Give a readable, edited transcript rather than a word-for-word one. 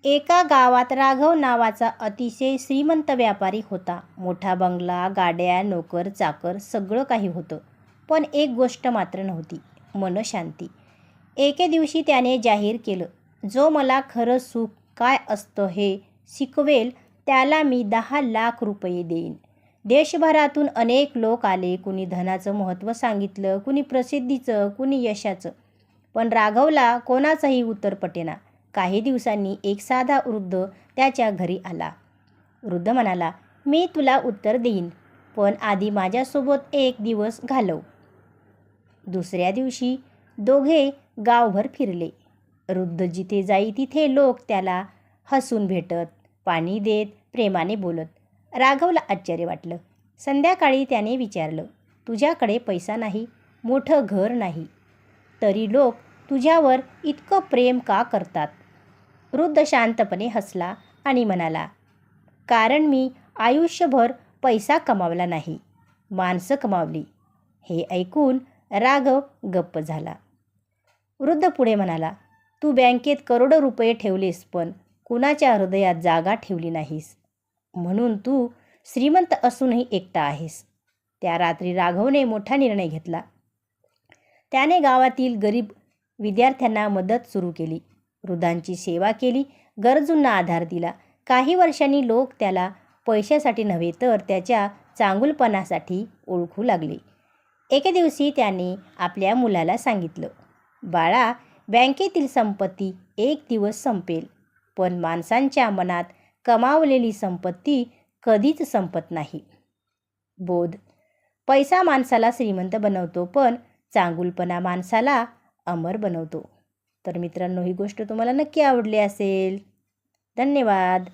एका गावात राघव नावाचा अतिशय श्रीमंत व्यापारी होता. मोठा बंगला, गाड्या, नोकर चाकर सगळं काही होतं. पण एक गोष्ट मात्र नव्हती, मनशांती. एके दिवशी त्याने जाहीर केलं, जो मला खरं सुख काय असतं हे शिकवेल त्याला मी 10 लाख रुपये देईन. देशभरातून अनेक लोक आले. कुणी धनाचं महत्त्व सांगितलं, कुणी प्रसिद्धीचं, कुणी यशाचं. पण राघवला कोणाचंही उत्तर पटेना. काही दिवसांनी एक साधा वृद्ध त्याच्या घरी आला. वृद्ध म्हणाला, मी तुला उत्तर देईन, पण आधी माझ्यासोबत एक दिवस घालव. दुसऱ्या दिवशी दोघे गावभर फिरले. वृद्ध जिथे जाई तिथे लोक त्याला हसून भेटत, पाणी देत, प्रेमाने बोलत. राघवला आश्चर्य वाटलं. संध्याकाळी त्याने विचारलं, तुझ्याकडे पैसा नाही, मोठं घर नाही, तरी लोक तुझ्यावर इतकं प्रेम का करतात? वृद्ध शांतपणे हसला आणि म्हणाला, कारण मी आयुष्यभर पैसा कमावला नाही, माणसं कमावली. हे ऐकून राघव गप्प झाला. वृद्ध पुढे म्हणाला, तू बँकेत करोडो रुपये ठेवलेस, पण कुणाच्या हृदयात जागा ठेवली नाहीस. म्हणून तू श्रीमंत असूनही एकटा आहेस. त्या रात्री राघवने मोठा निर्णय घेतला. त्याने गावातील गरीब विद्यार्थ्यांना मदत सुरू केली, वृद्धांची सेवा केली, गरजूंना आधार दिला. काही वर्षांनी लोक त्याला पैशासाठी नव्हे तर त्याच्या चांगुलपणासाठी ओळखू लागले. एके दिवशी त्याने आपल्या मुलाला सांगितलं, बाळा, बँकेतील संपत्ती एक दिवस संपेल, पण माणसांच्या मनात कमावलेली संपत्ती कधीच संपत नाही. बोध: पैसा माणसाला श्रीमंत बनवतो, पण चांगुलपणा माणसाला अमर बनवतो. तर मित्रांनो, ही गोष्ट तुम्हाला नक्की आवडली असेल. धन्यवाद.